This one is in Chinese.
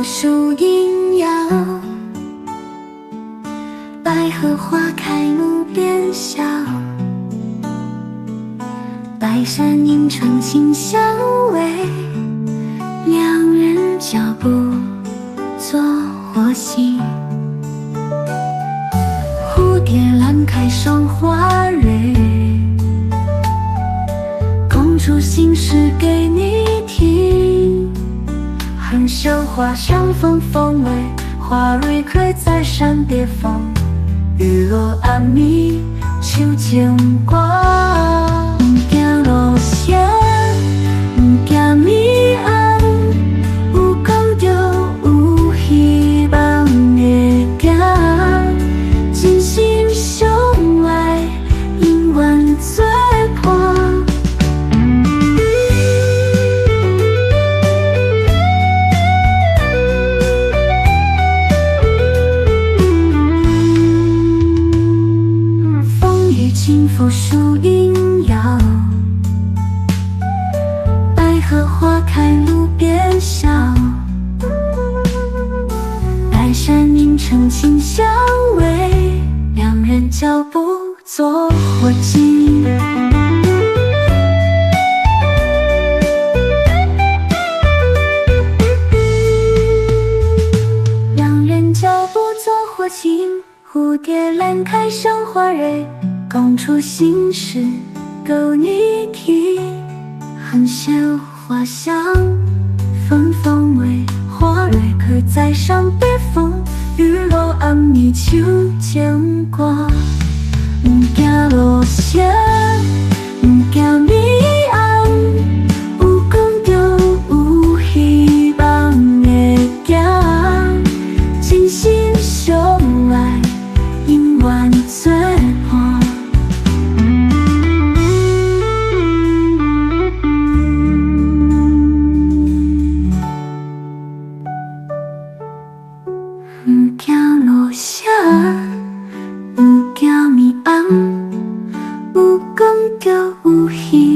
佛树阴摇，百合花开路边小，白山映澄清香味，两人脚步作伙行。蝴蝶兰开双花蕊，空出心事给你听。含羞花香风风味，花蕊开在山别峰。雨落暗暝秋牵挂，行路声，行迷暗，有讲着有希望的行，真心相爱，永远作伴。清佛树阴摇，百合花开路边小，白山映澄清香味，两人脚步作伙行。两人脚步作伙行，蝴蝶兰开双花蕊，共出心事够你听。含羞花香风风味，花蕊开在山别峰。雨落暗暝秋牵挂，行路声，行迷暗，有讲着有希望的行，真心相爱，永远作伴。行路声，行迷暗，有讲着有希